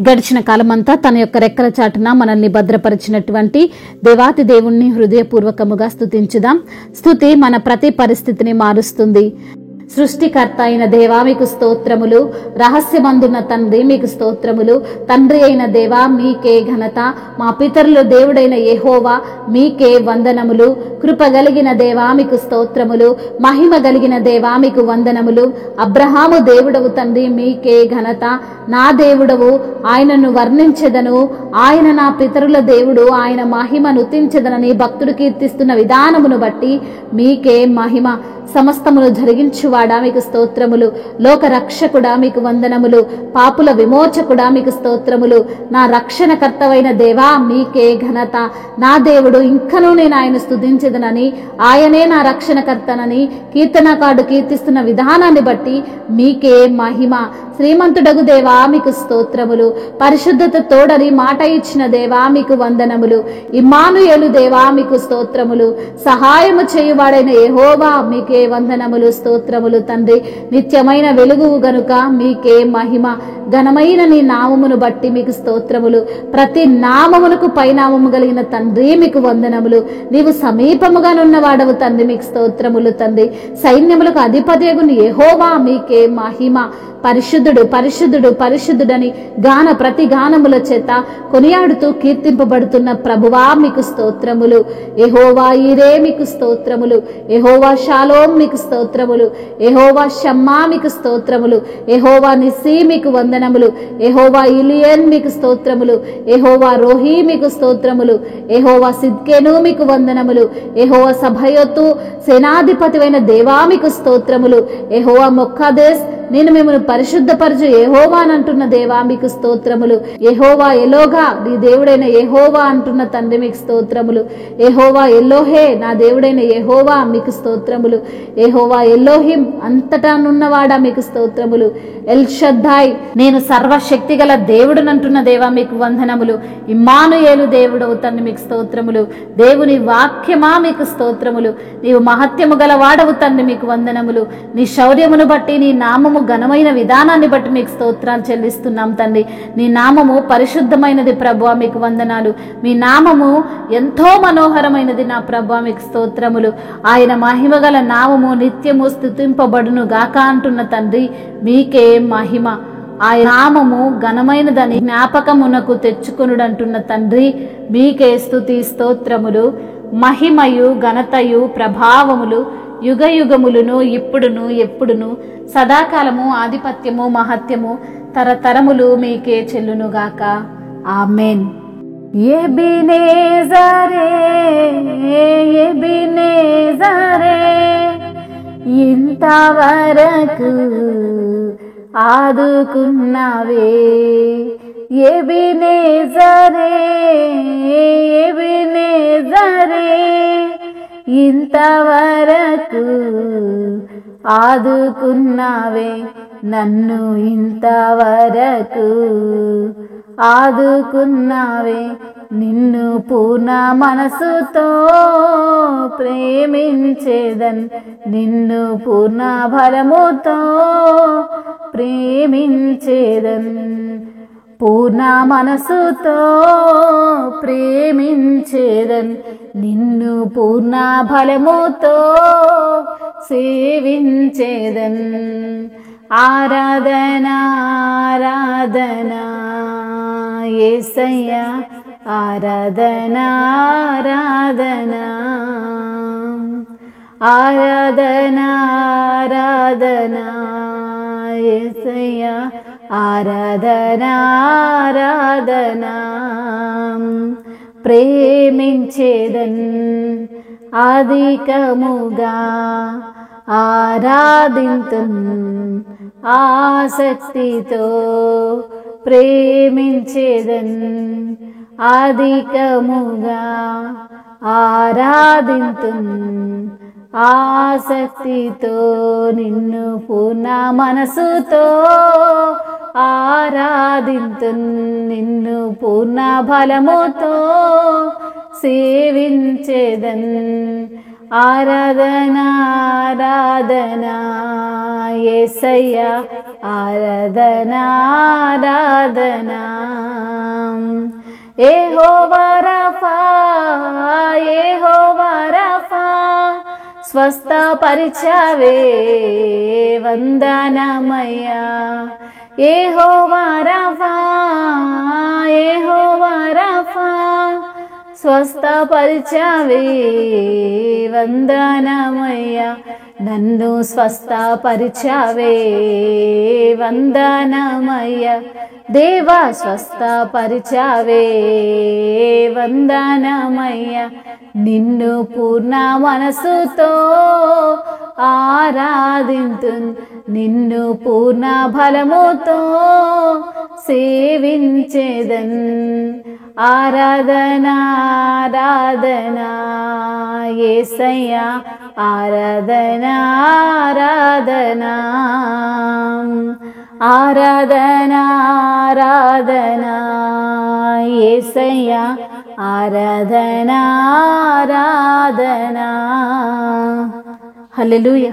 గడిచిన కాలమంతా తన యొక్క రెక్కల చాటున మనల్ని భద్రపరిచినటువంటి దేవాతి దేవుణ్ణి హృదయపూర్వకముగా స్తుతించుదాం. స్తుతి మన ప్రతి పరిస్థితిని మారుస్తుంది. సృష్టికర్త అయిన దేవా మీకు స్తోత్రములు, రహస్యమందున్న తండ్రి మీకు స్తోత్రములు. తండ్రి అయిన దేవా మీకే ఘనత, మా పితరుల దేవుడైన యెహోవా మీకే వందనములు. కృపగలిగిన దేవా మీకు స్తోత్రములు, మహిమ కలిగిన దేవా మీకు వందనములు. అబ్రహాము దేవుడవు తండ్రి మీకే ఘనత. నా దేవుడవు, ఆయనను వర్ణించెదను, ఆయన నా పితరుల దేవుడు, ఆయన మహిమ నుతించెదనని భక్తుడు కీర్తిస్తున్న విధానమును బట్టి మీకే మహిమ. సమస్తమును జరిగించువాడా మీకు స్తోత్రములు. లోక రక్షకుడా మీకు వందనములు. పాపుల విమోచకుడా మీకు స్తోత్రములు. నా రక్షణకర్తవైన దేవా మీకే ఘనత. నా దేవుడు ఇంకనూ నేను ఆయన స్తుతించెదనని, ఆయనే నా రక్షణకర్తనని కీర్తనకారుడు కీర్తిస్తున్న విధానాన్ని బట్టి మీకే మహిమ. శ్రీమంతుడగు దేవా మీకు స్తోత్రములు. పరిశుద్ధత తోడని మాట ఇచ్చిన దేవా మీకు వందనములు. ఇమ్మానుయేలు దేవా మీకు స్తోత్రములు. సహాయము చేయువాడైన యెహోవా మీకే వందనములు, స్తోత్రములు తండ్రి. నిత్యమైన వెలుగువు గనుక మీకే మహిమ. ఘనమైన నీ నామమును బట్టి మీకు స్తోత్రములు. ప్రతి నామమునకు పైనామము కలిగిన తండ్రి మీకు వందనములు. నీవు సమీపముగానున్నవాడవు తండ్రి, మీకు స్తోత్రములు తండ్రి. సైన్యములకు అధిపతియగు యెహోవా మీకే మహిమ. పరిశుద్ధుడు పరిశుద్ధుడు పరిశుద్ధుడని ప్రతి గానముల చేత కొనియాడుతూ కీర్తింపబడుతున్న ప్రభువా మీకు స్తోత్రములు. యెహోవా ఈరే మీకు స్తోత్రములు. యెహోవా షాలోం మీకు స్తోత్రములు. యెహోవా షమ్మా మీకు స్తోత్రములు. యెహోవా నిస్సీ మీకు వందనములు. యెహోవా ఇలియన్ మీకు స్తోత్రములు. యెహోవా రోహీ మీకు స్తోత్రములు. యెహోవా సిద్కేను మీకు వందనములు. యెహోవా సభయోతు సేనాధిపతివైన దేవా మీకు స్తోత్రములు. యెహోవా మొక్కాదేశ్ నేను మిమ్మల్ని పరిశుద్ధపరచు యెహోవా అంటున్న దేవా మీకు స్తోత్రములు. యెహోవా ఎలోగా నీ దేవుడైన యెహోవా అంటున్న తండ్రి మీకు స్తోత్రములు. యెహోవా ఎల్లోహే నా దేవుడైన యెహోవా మీకు స్తోత్రములు. యెహోవా ఎల్లోహిం అంతటానున్నవాడా మీకు స్తోత్రములు. ఎల్ షద్దాయ్ నేను సర్వశక్తి గల దేవుడునంటున్న దేవా మీకు వందనములు. ఇమ్మానుయేలు దేవుడవు తండ్రి మీకు స్తోత్రములు. దేవుని వాక్యమా మీకు స్తోత్రములు. నీవు మహత్యము గల వాడవు తండ్రి మీకు వందనములు. నీ శౌర్యమును బట్టి నీ నామము ఘనమైన విధానాన్ని బట్టి మీకు స్తోత్రాలు చెల్లిస్తున్నాం తండ్రి. నీ నామము పరిశుద్ధమైనది ప్రభువా మీకు వందనాలు. మీ నామము ఎంతో మనోహరమైనది నా ప్రభువా మీకు స్తోత్రములు. ఆయన మహిమగల నామము నిత్యము స్తుతింపబడును గాక అంటున్న తండ్రి మీకే మహిమ. ఆయన నామము ఘనమైనదని జ్ఞాపకమునకు తెచ్చుకొనుడంటున్న తండ్రి మీకే స్తుతి స్తోత్రములు. మహిమయు ఘనతయు ప్రభావములు యుగయుగములను ఇప్పుడును ఎప్పుడును సదాకాలము ఆధిపత్యము మహత్యము తరతరములు మీకే చెల్లునుగాక. ఆమేన్. ఎబినేజరే ఎబినేజరే ఇంతవరకు ఆదుకున్నావే. ఎబినేజరే ఎబినేజరే ఇంతవరకు ఆదుకున్నావే నన్ను, ఇంతవరకు ఆదుకున్నావే. నిన్ను పూర్ణ మనసుతో ప్రేమించేదన్, నిన్ను పూర్ణ బలముతో ప్రేమించేదన్. పూర్ణ మనసుతో ప్రేమించేదన్, నిన్ను పూర్ణ బలముతో సేవించేదన్. ఆరాధన ఆరాధన యేసయ్యా, ఆరాధన ఆరాధన ఆరాధన ఆరాధన యేసయ్యా, ఆరాధన ఆరాధన. ప్రేమించేదన్ అధికముగా ఆరాధింతున్ ఆసక్తితో. ప్రేమించేదన్ అధికముగా ఆరాధింతున్ ఆసక్తితో. నిన్ను పూర్ణ మనసుతో ఆరాధింతున్, నిన్ను పూర్ణ బలముతో సేవించేదన్. ఆరాధనా ఆరాధనా యేసయ్యా ఆరాధనా ఆరాధనా యెహోవా రఫా యెహోవా రఫా స్వస్థపరిచావే వందనమయ్యా యెహోవా రఫా యెహోవా రఫా స్వస్థపరిచావే వందనమయ్యా నన్ను స్వస్థపరిచావే వందనమయ్యా దేవా స్వస్థపరిచావే వందనమయ్యా నిన్ను పూర్ణ మనసుతో ఆరాధింతున్ నిన్ను పూర్ణ బలముతో సేవించేదన్ ఆరాధనా ఆరాధనా యేసయ్యా ఆరాధనా ఆరాధనా ఆరాధనా ఆరాధనా యేసయ్యా ఆరాధనా ఆరాధనా హల్లెలూయా.